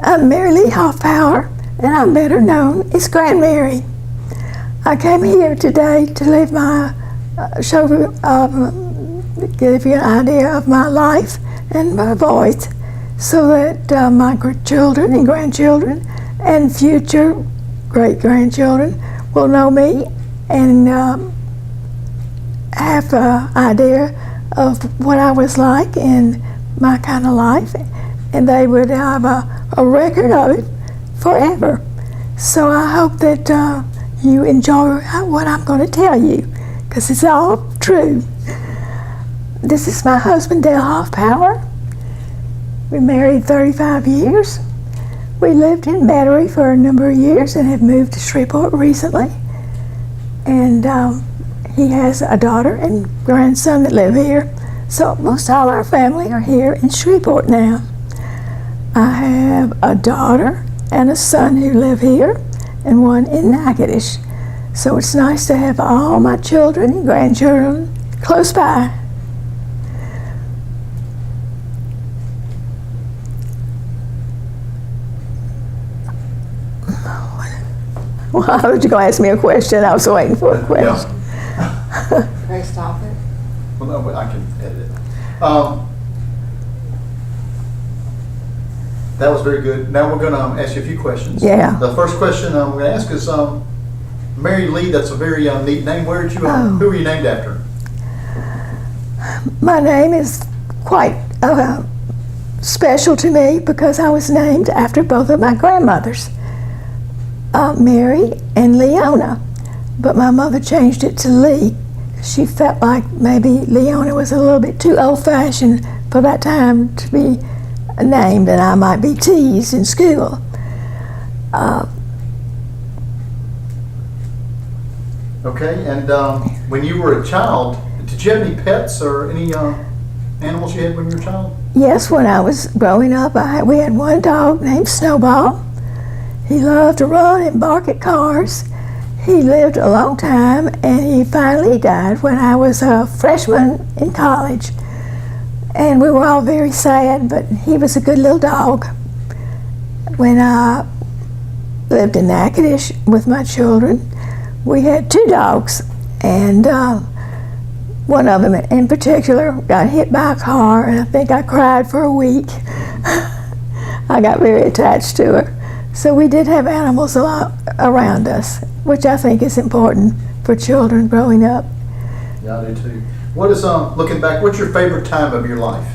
I'm Mary Lee Hoffpower, and I'm better known as Grand Mary. I came here today to live my, give you an idea of my life and my voice, so that my children and grandchildren and future great-grandchildren will know me and have an idea of what I was like in my kind of life, and they would have a record of it forever. So I hope that you enjoy what I'm going to tell you, because it's all true. This is my husband, Dale Hoffpower. We married 35 years. We lived in Metairie for a number of years and have moved to Shreveport recently. And he has a daughter and grandson that live here. So most all our family are here in Shreveport now. I have a daughter and a son who live here and one in Natchitoches. So it's nice to have all my children and grandchildren close by. Well, I was going to ask me a question. I was waiting for a question. Can I stop it? Well, no, but I can edit it. That was very good. Now we're going to ask you a few questions. Yeah. The first question I'm going to ask is, Mary Lee, that's a very neat name. Where did you, who are you named after? My name is quite special to me because I was named after both of my grandmothers, Mary and Leona. But my mother changed it to Lee. She felt like maybe Leona was a little bit too old-fashioned for that time to be named, and I might be teased in school. Okay, and when you were a child, did you have any pets or any animals you had when you were a child? Yes, when I was growing up, we had one dog named Snowball. He loved to run and bark at cars. He lived a long time, and he finally died when I was a freshman in college. And we were all very sad, but he was a good little dog. When I lived in Natchitoches with my children, we had two dogs, and one of them in particular got hit by a car, and I think I cried for a week. I got very attached to her. So we did have animals a lot around us, which I think is important for children growing up. Yeah, I do too. What is, looking back, what's your favorite time of your life?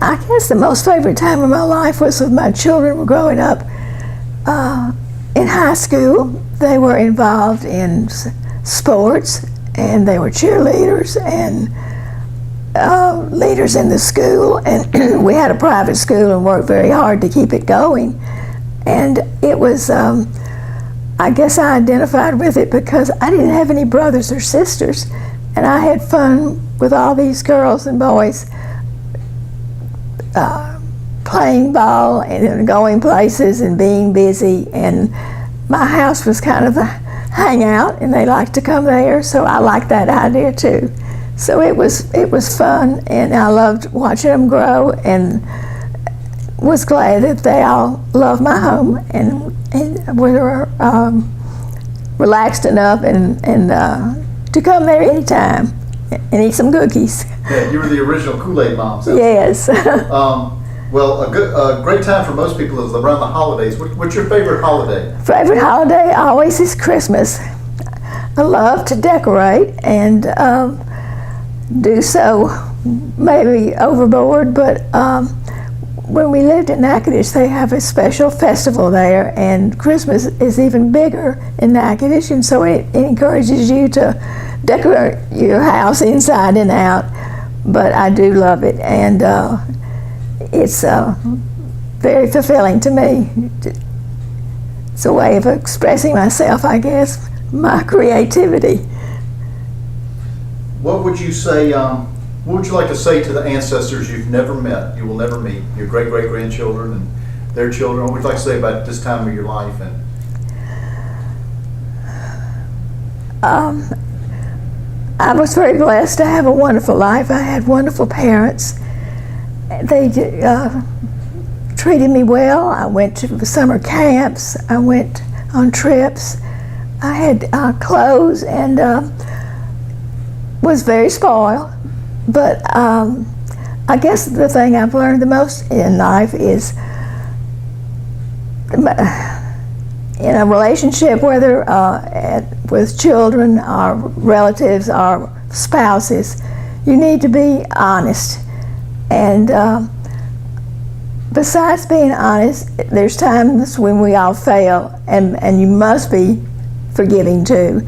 I guess the most favorite time of my life was when my children were growing up. In high school, they were involved in sports, and they were cheerleaders and leaders in the school, and we had a private school and worked very hard to keep it going. And it was, I guess I identified with it because I didn't have any brothers or sisters, and I had fun with all these girls and boys playing ball and going places and being busy, and my house was kind of a hangout, and they liked to come there, so I liked that idea too. So it was fun, and I loved watching them grow, and was glad that they all loved my home and were relaxed enough and to come there anytime and eat some cookies. Yeah, you were the original Kool-Aid mom. So. Yes. Well, a great time for most people is around the holidays. What's your favorite holiday? Favorite holiday always is Christmas. I love to decorate and do so maybe overboard, but when we lived in Natchitoches, they have a special festival there, and Christmas is even bigger in Natchitoches, and so it encourages you to decorate your house inside and out. But I do love it, and it's very fulfilling to me. It's a way of expressing myself, I guess, my creativity. What would you say, what would you like to say to the ancestors you've never met, you will never meet, your great-great-grandchildren and their children? What would you like to say about this time of your life? I was very blessed to have a wonderful life. I had wonderful parents, they treated me well. I went to summer camps. I went on trips. I had clothes and was very spoiled. But I guess the thing I've learned the most in life is in a relationship, whether with children or relatives or spouses, you need to be honest. And besides being honest, there's times when we all fail, and you must be forgiving too.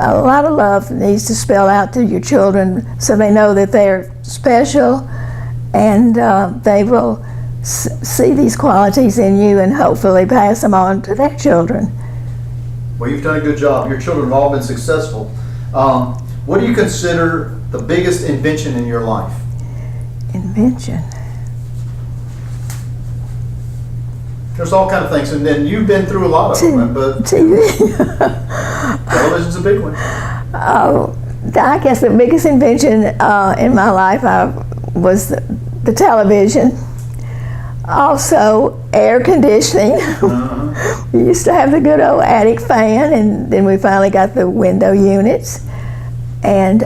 A lot of love needs to spell out to your children so they know that they're special, and they will see these qualities in you and hopefully pass them on to their children. Well, you've done a good job. Your children have all been successful. What do you consider the biggest invention in your life? Invention. There's all kind of things, and then you've been through a lot of them, but TV. television's a big one. Oh, I guess the biggest invention in my life was the television. Also, air conditioning. We used to have the good old attic fan, and then we finally got the window units. And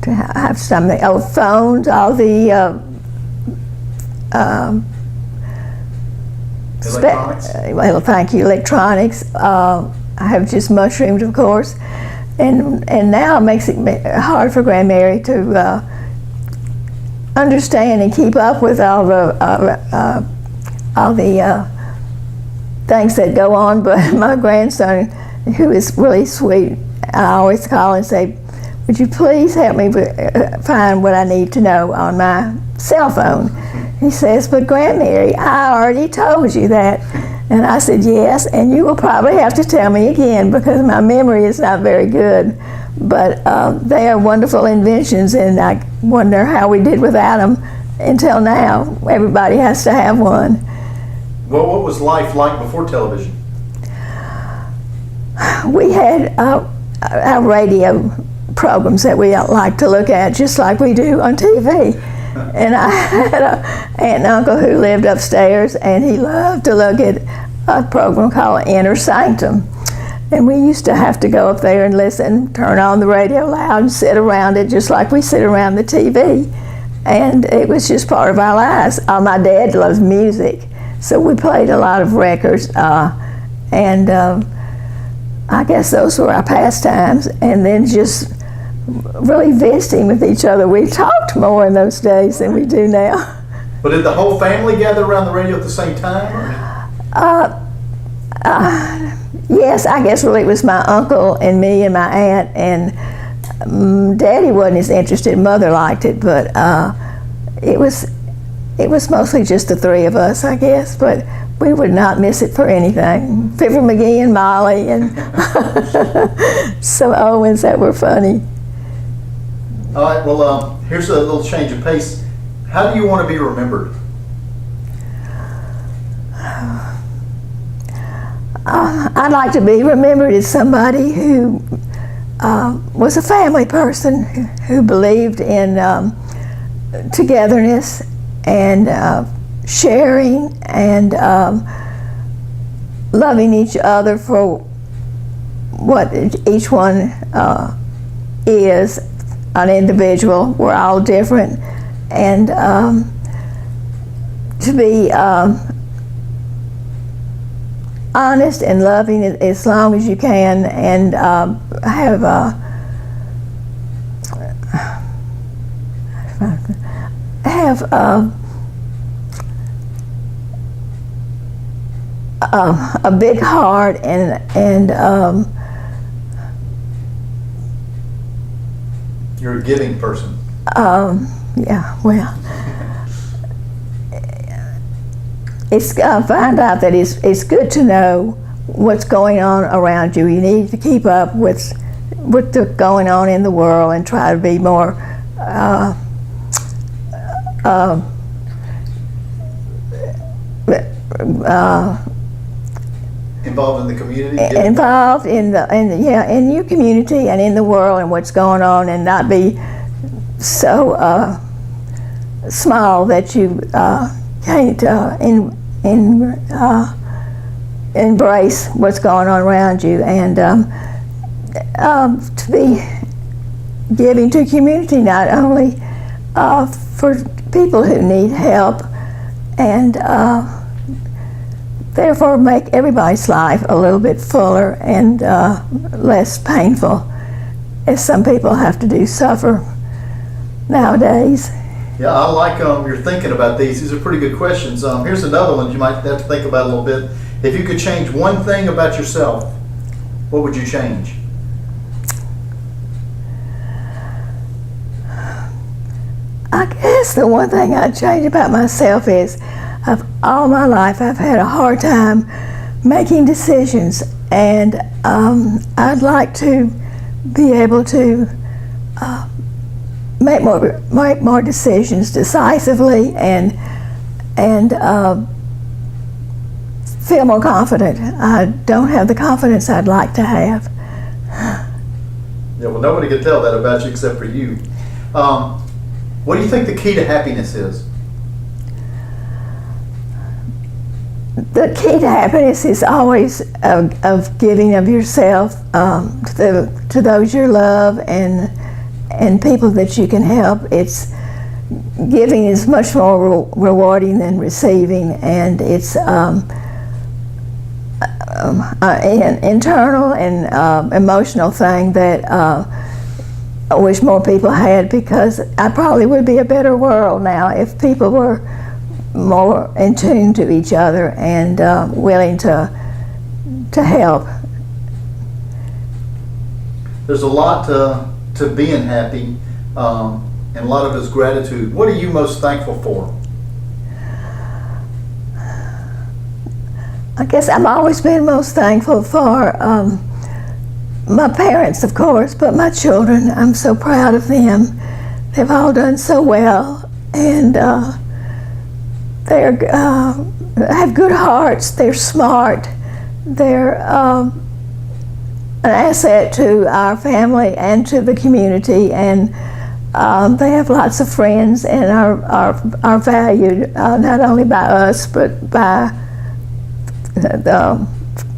to have something, phones, all the Electronics? Well, thank you, electronics. I have just mushroomed, of course. And now it makes it hard for Grand Mary to understand and keep up with all the things that go on. But my grandson, who is really sweet, I always call and say, would you please help me find what I need to know on my cell phone? He says, but Grand Mary, I already told you that. And I said, yes, and you will probably have to tell me again because my memory is not very good. But they are wonderful inventions, and I wonder how we did without them until now. Everybody has to have one. Well, what was life like before television? We had our radio programs that we like to look at, just like we do on TV. And I had an aunt and uncle who lived upstairs, and he loved to look at a program called Inner Sanctum. And we used to have to go up there and listen, turn on the radio loud and sit around it just like we sit around the TV. And it was just part of our lives. My dad loves music, so we played a lot of records. And I guess those were our pastimes. And then just really visiting with each other. We talked more in those days than we do now. But did the whole family gather around the radio at the same time? Yes, I guess really it was my uncle and me and my aunt, and Daddy wasn't as interested. Mother liked it, but it was mostly just the three of us, I guess. But we would not miss it for anything. Fibber McGee and Molly and some Owens that were funny. All right, well, here's a little change of pace. How do you want to be remembered? I'd like to be remembered as somebody who was a family person, who believed in togetherness and sharing and loving each other for what each one is, an individual. We're all different. And to be honest and loving as long as you can, and have a big heart and You're a giving person. yeah, well, I find out that it's good to know what's going on around you. You need to keep up with what's going on in the world and try to be more involved in the community? Give- involved in in your community and in the world and what's going on, and not be so small that you can't embrace what's going on around you, and to be giving to community, not only for people who need help, and therefore make everybody's life a little bit fuller and less painful, as some people have to suffer nowadays. Yeah, I like you're thinking about these. These are pretty good questions. Here's another one you might have to think about a little bit. If you could change one thing about yourself, what would you change? I guess the one thing I'd change about myself is, of all my life, I've had a hard time making decisions, and I'd like to be able to make more decisions decisively and feel more confident. I don't have the confidence I'd like to have. Yeah, well, nobody can tell that about you except for you. What do you think the key to happiness is? The key to happiness is always of giving of yourself to those you love and people that you can help. It's giving is much more rewarding than receiving, and it's an internal and emotional thing that I wish more people had, because I probably would be a better world now if people were more in tune to each other and willing to help. There's a lot to being happy, and a lot of it's gratitude. What are you most thankful for? I guess I've always been most thankful for my parents, of course, but my children. I'm so proud of them. They've all done so well, and they have good hearts. They're smart. They're an asset to our family and to the community, and they have lots of friends and are valued not only by us but by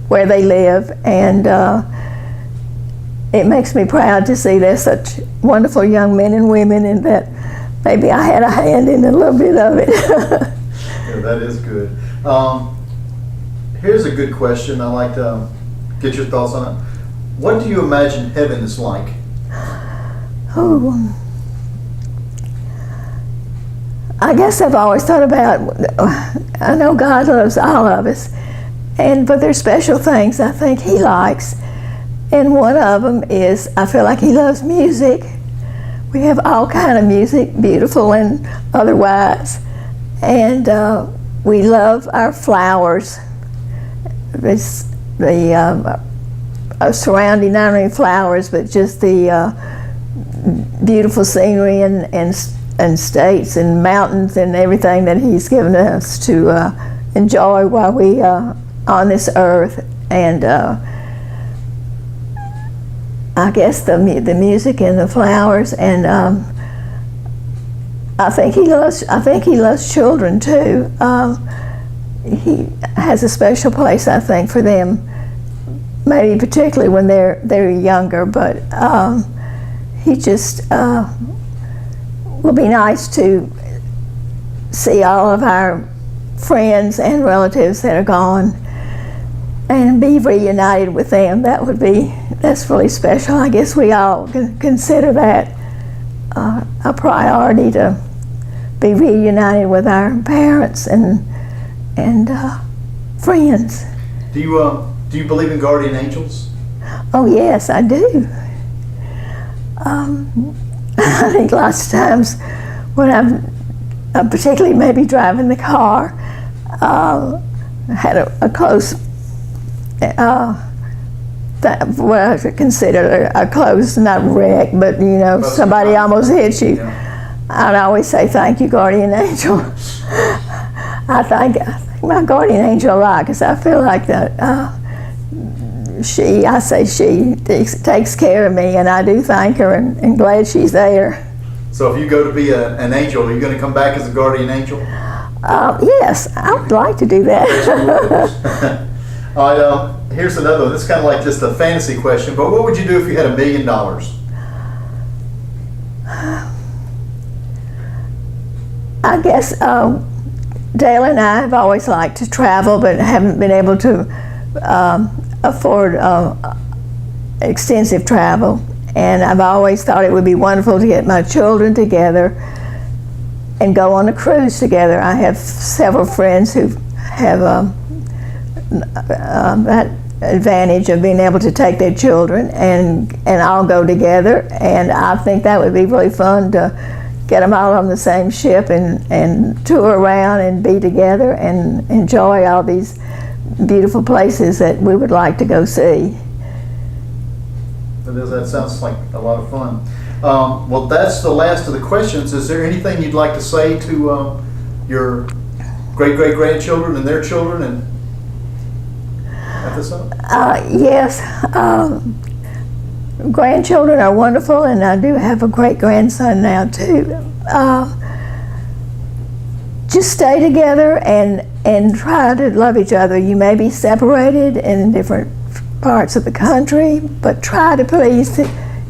where they live, and it makes me proud to see they're such wonderful young men and women, and that maybe I had a hand in a little bit of it. Yeah, that is good. Here's a good question. I'd like to get your thoughts on it. What do you imagine heaven is like? Oh, I guess I've always thought about, I know God loves all of us, but there's special things I think He likes. And one of them is, I feel like He loves music. We have all kind of music, beautiful and otherwise. And we love our flowers. It's the surrounding, not only flowers, but just the beautiful scenery and states and mountains and everything that He's given us to enjoy while we are on this earth. And I guess the music and the flowers, and I think he loves children too. He has a special place, I think, for them, maybe particularly when they're younger. But he just will be nice to see all of our friends and relatives that are gone and be reunited with them. That's really special. I guess we all consider that a priority, to be reunited with our parents and friends. Do you believe in guardian angels? Oh yes, I do. I think lots of times when I'm particularly maybe driving the car, had a close, what I should consider a close, not wreck, but somebody almost hit you. Yeah. I'd always say, thank you, guardian angel. I thank my guardian angel a lot, because I feel like that I say she takes care of me, and I do thank her and glad she's there. So if you go to be an angel, are you going to come back as a guardian angel? Yes, I would like to do that. All right, here's another one. This is kind of like just a fantasy question, but what would you do if you had $1 million? I guess Dale and I have always liked to travel, but haven't been able to afford extensive travel. And I've always thought it would be wonderful to get my children together and go on a cruise together. I have several friends who have that advantage of being able to take their children and all go together. And I think that would be really fun to get them all on the same ship and tour around and be together and enjoy all these beautiful places that we would like to go see. That sounds like a lot of fun. Well, that's the last of the questions. Is there anything you'd like to say to your great-great-grandchildren and their children and at this up? Yes. Grandchildren are wonderful, and I do have a great-grandson now, too. Just stay together and try to love each other. You may be separated in different parts of the country, but try to please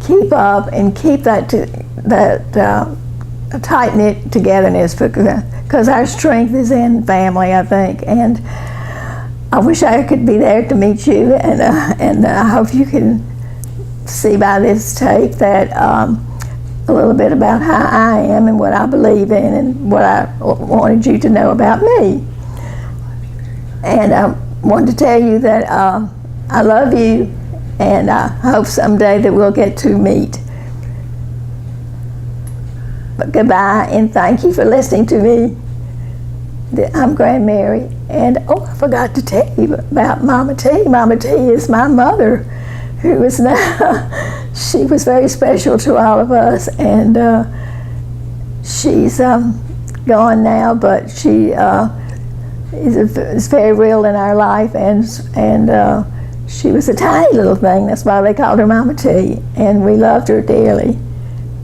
keep up and keep that tight-knit togetherness, because our strength is in family, I think. And I wish I could be there to meet you, and I hope you can see by this tape that a little bit about how I am and what I believe in and what I wanted you to know about me. And I wanted to tell you that I love you, and I hope someday that we'll get to meet. But goodbye, and thank you for listening to me. I'm Grand Mary, and I forgot to tell you about Mama T. Mama T is my mother, who is now, she was very special to all of us, and she's gone now, but she is very real in our life, and she was a tiny little thing. That's why they called her Mama T, and we loved her dearly.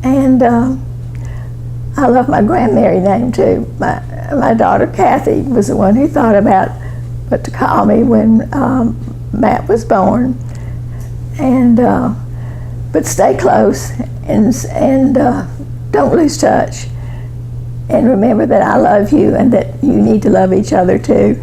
And I love my Grand Mary name too. My daughter Kathy was the one who thought about what to call me when Matt was born. And but stay close and don't lose touch. And remember that I love you and that you need to love each other too.